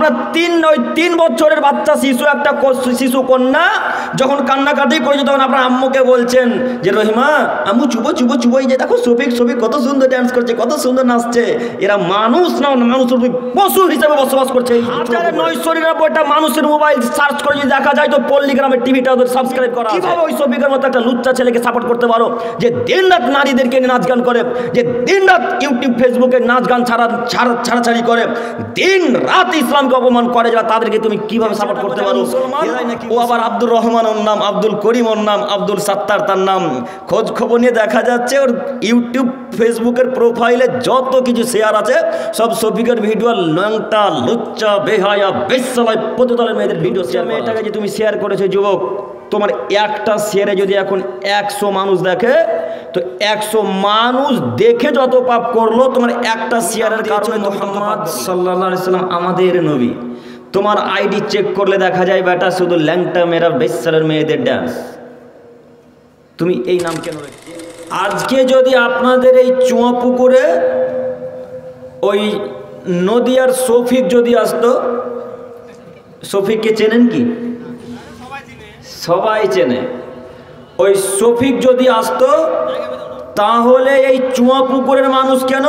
আপনার 3 বছরের বাচ্চা শিশু, একটা শিশু কন্যা যখন কান্নাকাটি করেছে তখন আপনার আম্মুকে বলছেন যে রহিমা আম্মু চুবো চুবো চুবো, এই যে দেখো শফিক কত সুন্দর ডান্স করছে, কত সুন্দর নাচছে। এরা মানুষ না, মানুষের পশু হিসেবে বসবাস করছে। 1999টা মানুষের মোবাইল সার্চ করে যদি দেখা যায় তো পল্লীগ্রামের টিভিটা ওদের সাবস্ক্রাইব করা। কিভাবে ওই শফিকের মতো একটা লুচ্চা ছেলেকে সাপোর্ট করতে পারো যে দিনরাত নারীদেরকে নাচ গান করে, যে দিনরাত ইউটিউব ফেসবুকে নাচ গান ছাড়াছাড়ি করে, দিন রাত ইসলামকে অপমান করে, যারা তাদেরকে তুমি কিভাবে সাপোর্ট করতে পারো? ও আবার আব্দুর রহমান ওর নাম, আব্দুল করিম ওর নাম, আব্দুল সাত্তার তার নাম। খোঁজ খবর নিয়ে দেখা যাচ্ছে ওর ইউটিউব ফেসবুকের প্রোফাইলে যত কিছু শেয়ার আছে সব শফিকের ভিডিও, ল্যাংটা লুচ্চা বেহায়া বেশ্যালয় পতিতালয় মেয়েদের ভিডিও শেয়ার। মেয়েটাকে যে তুমি শেয়ার করেছো যুবক, তোমার একটা শেয়ারে যদি এখন 100 মানুষ দেখে তো 100 মানুষ দেখে যত পাপ করলো তোমার একটা শেয়ারের কারণে। মুহাম্মদ সাল্লাল্লাহু আলাইহি সাল্লাম আমাদের নবী, তোমার আইডি চেক করলে দেখা যায় বেটা শুধু ল্যাংটা মেয়েরা বেশ্যালের মেয়েদের ডান্স। তুমি এই নাম কেন রেখেছো? আজকে যদি আপনাদের এই চুয়াপুকুরে ওই নদিয়ার শফিক যদি আসতো, শফিককে চেনেন কি? সবাই চেনে। ওই শফিক যদি আসতো তাহলে এই চুয়াপুকুরের মানুষ কেন,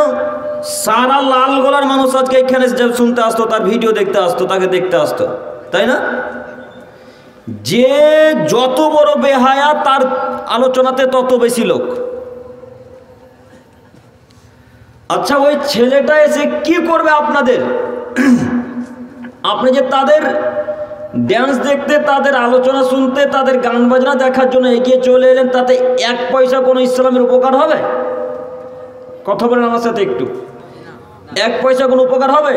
সারা লালগোলার মানুষ আজকে এখানে শুনতে আসতো, তার ভিডিও দেখতে আসতো, তাকে দেখতে আসতো, তাই না? যে যত বড় বেহায়া তার আলোচনাতে তত বেশি লোক। আচ্ছা ওই ছেলেটা এসে কি করবে আপনাদের? আপনি যে তাদের ড্যান্স দেখতে, তাদের আলোচনা শুনতে, তাদের গান বাজনা দেখার জন্য এগিয়ে চলে এলেন, তাতে 1 পয়সা কোনো ইসলামের উপকার হবে? কথা বলেন আমার সাথে একটু। 1 পয়সা কোনো উপকার হবে?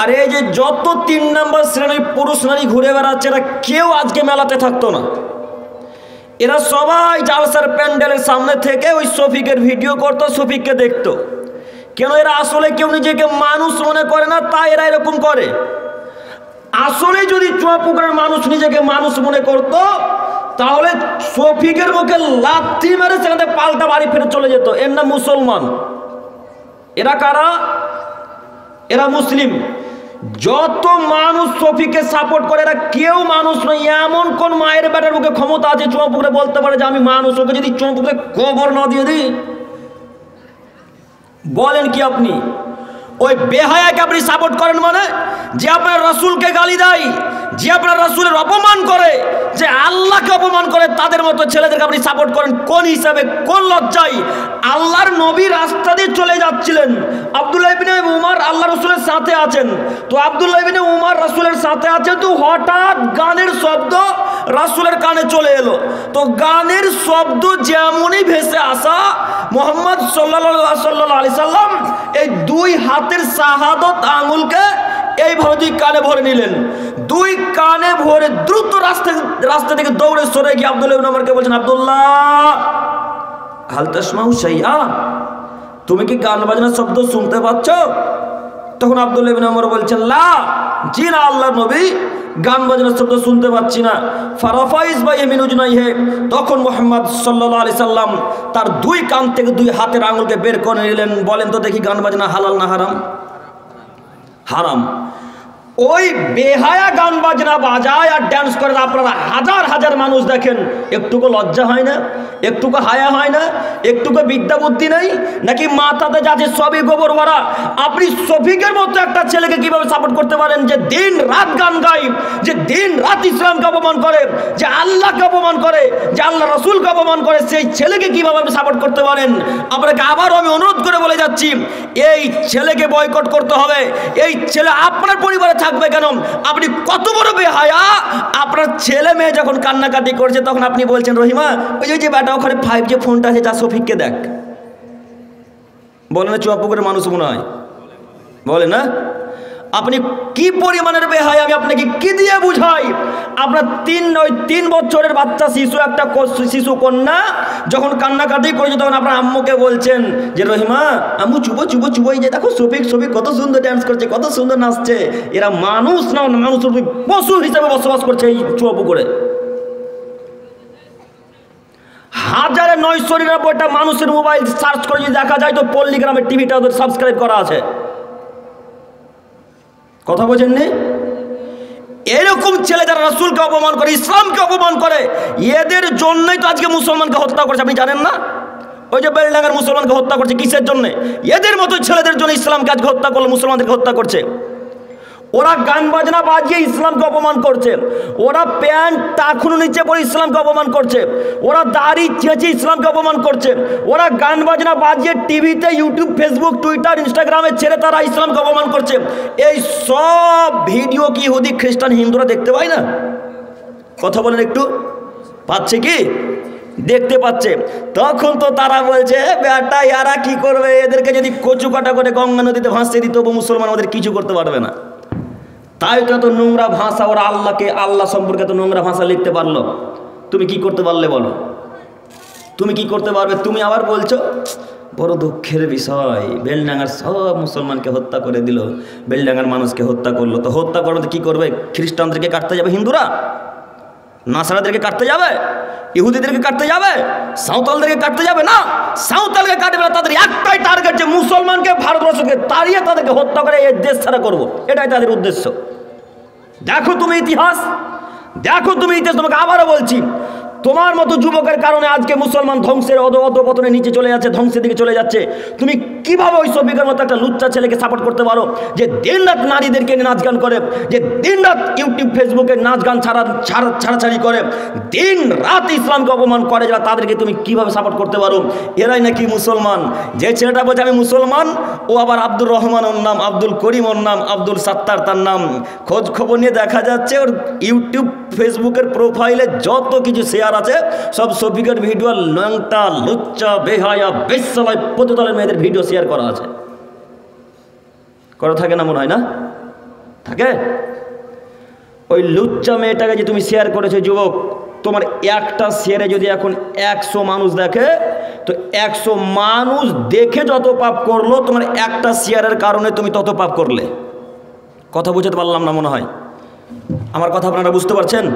আর এই যে যত 3 নম্বর শ্রেণীর পুরুষ নারী ঘুরে বেড়াচ্ছে, এরা কেউ আজকে মেলাতে থাকতো না। এরা সবাই জালসার প্যান্ডেলের সামনে থেকে ওই শফিকের ভিডিও করতো, শফিককে দেখতো। কেন? এরা আসলে কেউ নিজেকে মানুষ মনে করে না, তাই এরা এরকম করে। আসলে যদি চুয়াপুকুরের মানুষ নিজেকে মানুষ মনে করত তাহলে শফিকের মুখে লাথি মেরে সেখানে পাল্টা বাড়ি ফিরে চলে যেত। এর নাম মুসলমান। এরা কারা? এরা মুসলিম। যত মানুষ শফিককে সাপোর্ট করে এরা কেউ মানুষ নয়। এমন কোন মায়ের বেটার মুখে ক্ষমতা আছে চুয়াপুকুরে বলতে পারে যে আমি মানুষ? ওকে যদি চুয়াপুকুরে কবর না দিয়ে দিই, বলেন কি আপনি? ওই বেহায়াকে আপনি সাপোর্ট করেন মানে? যে আপনার রাসূলকে গালি দেয়, যে আপনার রাসূলের অপমান করে, যে আল্লাহকে অপমান করে, তাদের মতো ছেলেদেরকে আপনি সাপোর্ট করেন কোন হিসাবে, কোন লজ্জায়? আল্লাহর নবী রাস্তা দিয়ে চলে যাচ্ছিলেন, আব্দুল্লাহ ইবনে উমর আল্লাহ রাসূলের সাথে আছেন। তো আব্দুল্লাহ ইবনে উমর রাসূলের সাথে আছেন, তো হঠাৎ গানের শব্দ রাসূলের কানে চলে এলো। তো গানের শব্দ যেমনই ভেসে আসা, মুহাম্মদ সাল্লাল্লাহু আলাইহি সাল্লাম এই 2 হাতের শাহাদত আঙ্গুলকে এইভাবে 2 কানে ভরে নিলেন। 2 কানে ভরে দ্রুত রাস্তা থেকে দৌড়ে সরে গিয়ে আব্দুল্লাহ ইবনে উমরকে বলছেন, আব্দুল্লাহ হাল তাসমাউ শাইআ, তুমি কি গান বাজনার শব্দ শুনতে পাচ্ছ? তখন আব্দুল্লাহ ইবনে উমর বলছেন, লা, জি না আল্লাহর নবী, গান বাজনার শব্দ শুনতে পাচ্ছি না। ফারাফাইজ বা ইয়ামিনুজনাইহে, তখন মুহাম্মদ সাল্লাল্লাহু আলাইহি সাল্লাম তার 2 কান থেকে 2 হাতের আঙ্গুলকে বের করে নিলেন। বলেন তো দেখি গান বাজনা হালাল না হারাম? হারাম। ওই বেহায়া গান বাজনা বাজায় আর ড্যান্স করে আপনারা হাজার হাজার মানুষ দেখেন, একটুকু লজ্জা হয় না? একটুকু হায়া হয় না? একটুকু বিদ্যা বুদ্ধি নেই নাকি? মাথাতে যাচ্ছে সবই গোবর ভরা। আপনি শফিকের মতো একটা ছেলেকে কিভাবে সাপোর্ট করতে পারেন যে দিন রাত গান গায়, যে দিন রাত ইসলামকে অপমান করে, যে আল্লাহকে অপমান করে, যে আল্লাহ রাসূলকে অপমান করে? সেই ছেলেকে কিভাবে আপনি সাপোর্ট করতে পারেন? আপনাকে আবারও আমি অনুরোধ করে বলে যাচ্ছি, এই ছেলেকে বয়কট করতে হবে। এই ছেলে আপনার পরিবারে থাকবে কেন? আপনি কত বড় বেহায়া! আপনার ছেলে মেয়ে যখন কান্নাকাটি করছে তখন আপনি বলছেন, রহিমা ওই যে বেটা ওখানে 5G ফোনটা আছে, যা শফিককে দেখ। বলে না চুয়াপুকুরের মানুষ মনে হয়? বলে না? আপনি কি পরিমাণের বেহায়া আমি আপনাকে কি দিয়ে বুঝাই? আপনার 3 বছরের বাচ্চা শিশু, একটা শিশু কন্যা যখন কান্নাকাটি করেছে তখন আপনার আম্মুকে বলছেন যে রহিমা আম্মু চুবো চুবো চুবো, এই যে দেখো শফিক কত সুন্দর ডান্স করছে, কত সুন্দর নাচছে। এরা মানুষ না, মানুষের পশু হিসেবে বসবাস করছে এই চুয়াপুকুরে। 1999টা মানুষের মোবাইল সার্চ করে যদি দেখা যায় তো পল্লীগ্রামের টিভিটা ওদের সাবস্ক্রাইব করা আছে। কথা বোঝেন নি? এরকম ছেলে যারা রাসূলকে অপমান করে, ইসলামকে অপমান করে, এদের জন্যই তো আজকে মুসলমানকে হত্যা করছে। আপনি জানেন না? ওই যে বেলডাঙ্গার মুসলমানকে হত্যা করছে কিসের জন্য? এদের মতো ছেলেদের জন্য ইসলামকে আজকে হত্যা করলো, মুসলমানদেরকে হত্যা করছে। ওরা গান বাজনা বাজিয়ে ইসলামকে অপমান করছে, ওরা প্যান্ট টাকুনো নিচে পড়ে ইসলামকে অপমান করছে, ওরা দাড়ি চেঁচে ইসলামকে অপমান করছে, ওরা গান বাজনা বাজিয়ে টিভিতে, ইউটিউব, ফেসবুক, টুইটার, ইনস্টাগ্রামে ছেড়ে তারা ইসলামকে অপমান করছে। এই সব ভিডিও কি ইহুদি, খ্রিস্টান, হিন্দুরা দেখতে পায় না? কথা বলেন একটু, পাচ্ছে কি? দেখতে পাচ্ছে। তখন তো তারা বলছে বেটা এরা কি করবে, এদেরকে যদি কচু কাটা করে গঙ্গা নদীতে ভাসিয়ে দিত, মুসলমান ওদের কিছু করতে পারবে না। তাই তো এত নোংরা ভাষা, ওরা আল্লাহকে, আল্লাহ সম্পর্কে এত নোংরা ভাষা লিখতে পারলো। তুমি কি করতে পারলে বলো? তুমি কি করতে পারবে? তুমি আবার বলছো বড় দুঃখের বিষয়, বেলডাঙ্গার সব মুসলমানকে হত্যা করে দিল, বেলডাঙ্গার মানুষকে হত্যা করলো। তো হত্যা করবে তো কী করবে? খ্রিস্টানদেরকে কাটতে যাবে হিন্দুরা? নাসারাদেরকে কাটতে যাবে? ইহুদিদেরকে কাটতে যাবে? সাঁওতালদেরকে কাটতে যাবে না? সাঁওতালকে কাটবে না। তাদের একটাই টার্গেট যে মুসলমানকে, ভারতবর্ষকে তাড়িয়ে তাদেরকে হত্যা করে এই দেশ ছাড়া করবো, এটাই তাদের উদ্দেশ্য। দেখো তুমি ইতিহাস, দেখো তুমি ইতিহাস। তোমাকে আবারও বলছি, তোমার মতো যুবকের কারণে আজকে মুসলমান ধ্বংসের অধপতনে নিচে চলে যাচ্ছে, ধ্বংসের দিকে চলে যাচ্ছে। তুমি কিভাবে ওই সবিকের মতো একটা লুচ্চা ছেলেকে সাপোর্ট করতে পারো, যে দিনরাত নারীদেরকে নাচ গান করে, যে দিনরাত ইউটিউব, ফেসবুকে নাচ গান ছাড়াছাড়ি করে, দিন রাত ইসলামকে অপমান করে যারা, তাদেরকে তুমি কিভাবে সাপোর্ট করতে পারো? এরাই নাকি মুসলমান। যে ছেলেটা বলছে আমি মুসলমান, ও আবার আব্দুর রহমান ওর নাম, আব্দুল করিম ওর নাম, আব্দুল সাত্তার তার নাম। খোঁজ খবর নিয়ে দেখা যাচ্ছে ওর ইউটিউব, ফেসবুকের প্রোফাইলে যত কিছু শেয়ার আছে সব শফিকের ভিডিও, ল্যাংটা, লুচ্চা, বেহায়া, বেশ্যালয়, পতিতালয়ের মেয়েদের ভিডিও শেয়ার করা আছে। করা থাকে না মনে হয়? না থাকে? ওই লুচ্চা মেয়েটাকে যে তুমি শেয়ার করেছো যুবক, তোমার একটা শেয়ারে যদি এখন 100 মানুষ দেখে, তো 100 মানুষ দেখে যত পাপ করলো, তোমার একটা শেয়ারের কারণে তুমি তত পাপ করলে। কথা বুঝতে পারলাম না মনে হয়? আমার কথা আপনারা বুঝতে পারছেন?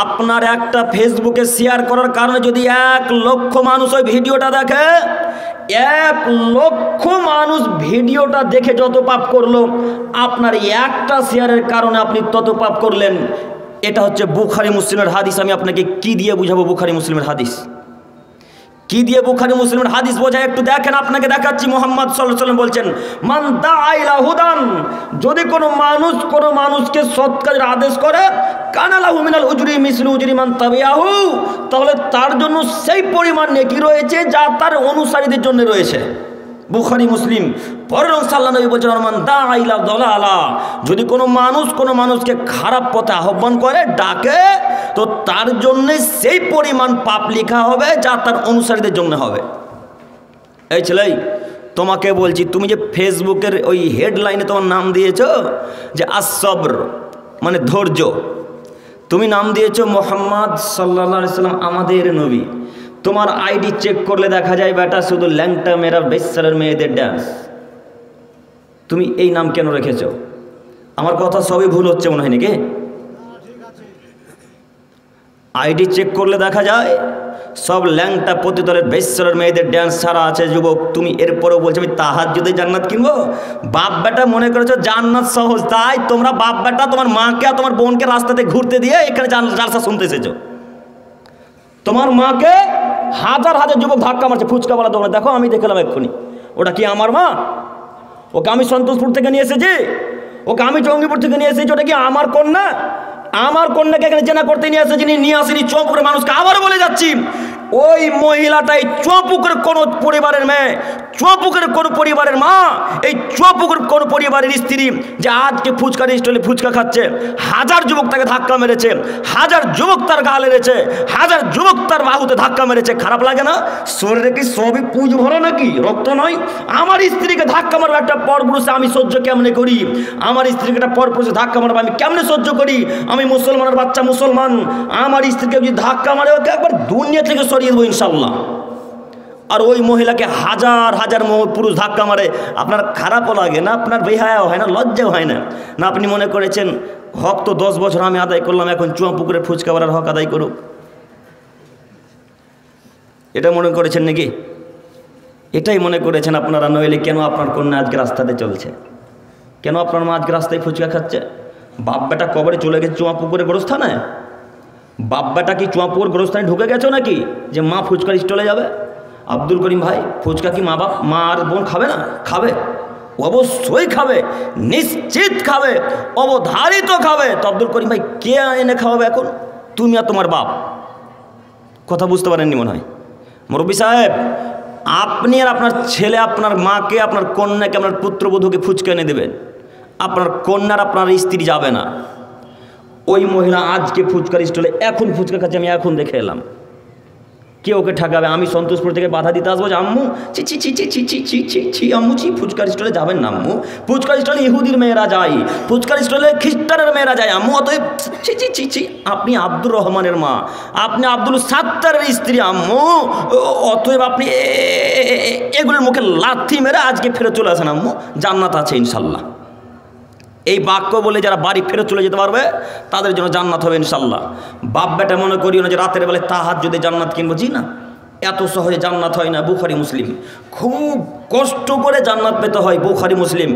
আপনার একটা ফেসবুকে শেয়ার করার কারণে যদি 1 লক্ষ মানুষ ওই ভিডিওটা দেখে, 1 লক্ষ মানুষ ভিডিওটা দেখে যত পাপ করলো, আপনার একটা শেয়ারের কারণে আপনি তত পাপ করলেন। এটা হচ্ছে বুখারী মুসলিমের হাদিস। আমি আপনাকে কি দিয়ে বুঝাবো বুখারী মুসলিমের হাদিস? কি দিয়ে বুখারী মুসলিমের হাদিস বোঝায় একটু দেখেন, আপনাকে দেখাচ্ছি। মুহাম্মদ সাল্লাল্লাহু আলাইহি ওয়াসাল্লাম বলছেন, মান দাআ ইলা হুদান, যদি কোনো মানুষকে সৎ কাজের আদেশ করে, কানা লাহু মিনাল উজরি মিসলু উজরি মান তাবিআহু, তাহলে তার জন্য সেই পরিমাণ নেকি রয়েছে যা তার অনুসারীদের জন্য রয়েছে। বুখারী মুসলিম। পরের সাল্লাল্লাহু আলাইহি বলছেন, মান দাআ ইলা দালালা, যদি কোনো মানুষকে খারাপ পথে আহ্বান করে, ডাকে, তো তার জন্য সেই পরিমাণ পাপ লেখা হবে যা তার অনুসারীদের জন্য হবে। এই ছেলে, তোমাকে বলছি, তুমি যে ফেসবুকের ওই হেডলাইনে তোমার নাম দিয়েছো যে আসবর, মানে ধৈর্য, তুমি নাম দিয়েছো মুহাম্মদ সাল্লাল্লাহু আলাইহি সাল্লাম আমাদের নবী। তোমার আইডি চেক করলে দেখা যায় বেটা শুধু ল্যাংটা মেয়েরা, বেশ্যালের মেয়েদের ডান্স। তুমি এই নাম কেন রেখেছো? আমার কথা সবই ভুল হচ্ছে মনে হয় নাকি? আইডি চেক করলে দেখা যায় সব ল্যাংটা, পতিতালয়ের, বেশ্যালের মেয়েদের ড্যান্স ছাড়া আছে। যুবক, তুমি এরপরেও বলছো আমি তাহাজ্জুদে জান্নাত কিনবো। বাপ বেটা মনে করেছো জান্নাত সহজ, তাই তোমরা বাপ বেটা তোমার মাকে আর তোমার বোনকে রাস্তাতে ঘুরতে দিয়ে এখানে জালসা শুনতে এসেছো। তোমার মাকে হাজার হাজার যুবক ধাক্কা মারছে ফুচকাওয়ালা দোকানে। দেখো, আমি দেখলাম এক্ষুনি। ওটা কি আমার মা? ওকে আমি সন্তোষপুর থেকে নিয়ে এসেছি, ওকে আমি জঙ্গিপুর থেকে নিয়ে এসেছি। ওটা কি আমার কন্যা? আমার কন্যাকে এখানে জেনা করতে নিয়ে আসে, যিনি নিয়ে আসেনি চুয়াপুরের মানুষকে। আবার বলে যাচ্ছি, ওই মহিলাটাই চুয়াপুকের কোন পরিবারের মেয়ে, চুয়াপুকের কোন পরিবারের মা, এই চুয়াপুকের কোন পরিবারের স্ত্রী, যে আজকে ফুচকা স্টলে ফুচকা খাচ্ছে। হাজার যুবক তাকে ধাক্কা মেরেছে, হাজার যুবক তার গা লেগেছে, হাজার যুবক তার বাহুতে ধাক্কা মেরেছে। খারাপ লাগে না? শরীরে কি সবই পুঁজ ভরা নাকি? রক্ত নয়? আমার স্ত্রীকে ধাক্কা মারবে একটা পরপুরুষে, আমি সহ্য কেমনে করি? আমার স্ত্রীকে একটা পরপুরুষে ধাক্কা মারবে আমি কেমনে সহ্য করি? আমি মুসলমানের বাচ্চা, মুসলমান। আমার স্ত্রীকে যদি ধাক্কা মারে, ওকে একবার দুনিয়া থেকে সরিয়ে দেবো ইনশাল্লাহ। আর ওই মহিলাকে হাজার হাজার পুরুষ ধাক্কা মারে, আপনার খারাপও লাগে না? আপনার বেহায়াও হয় না? লজ্জাও হয় না? না আপনি মনে করেছেন হক তো 10 বছর আমি আদায় করলাম, এখন চুয়াপুকুরের ফুচকাওয়ালার হক আদায় করুক? এটা মনে করেছেন নাকি? এটাই মনে করেছেন আপনারা, নইলে কেন আপনার কন্যা আজকে রাস্তাতে চলছে? কেন আপনার মা আজকে রাস্তায় ফুচকা খাচ্ছে? বাপ বেটা কবরে চলে গেছে চুয়া পুকুরে গোরস্থানে? বাপ বেটা কি চুয়া পুকুর গোরস্থানে ঢুকে গেছো নাকি যে মা ফুচকার স্টলে যাবে? আব্দুল করিম ভাই, ফুচকা কি মা আর বোন খাবে না? খাবে, অবশ্যই খাবে, নিশ্চিত খাবে, অবধারিত খাবে। তো আব্দুল করিম ভাই কে এনে খাওয়াবে এখন? তুমি আর তোমার বাপ। কথা বুঝতে পারেননি মনে হয়। মুরব্বী সাহেব, আপনি আর আপনার ছেলে আপনার মাকে, আপনার কন্যাকে, আপনার পুত্রবধূকে ফুচকা এনে দেবেন। আপনার কন্যার আপনার স্ত্রী যাবে না। ওই মহিলা আজকে ফুচকার স্টলে এখন ফুচকা খাচ্ছে, আমি এখন দেখে এলাম। কে ওকে ঠেকাবে? আমি সন্তোষপুর থেকে বাধা দিতে আসবো যে আম্মু ছি ছি ছি ছি ছি ছি ছি ছি ছি আম্মু ছি, ফুচকার স্টলে যাবেন না আম্মু, ফুচকার স্টলে ইহুদির মেয়েরা যায়, ফুচকার স্টলে খ্রিস্টানের মেয়েরা যায় আম্মু, অতএব ছি ছি ছি ছি। আপনি আব্দুর রহমানের মা, আপনি আব্দুল সাত্তারের স্ত্রী আম্মু, অতএব আপনি এগুলোর মুখে লাথি মেরে আজকে ফিরে চলে আসেন আম্মু, জান্নাত আছে ইনশাল্লাহ। এই বাক্য বলে যারা বাড়ি ফেরত চলে যেতে পারবে তাদের জন্য জান্নাত হবে ইনশাল্লাহ। বাপ বেটা মনে করিও না যে রাতের বেলায় তাহাজ্জুদে জান্নাত কিনবো, জি না, এত সহজে জান্নাত হয় না। বুখারী মুসলিম, খুব কষ্ট করে জান্নাত পেতে হয়, বুখারী মুসলিম।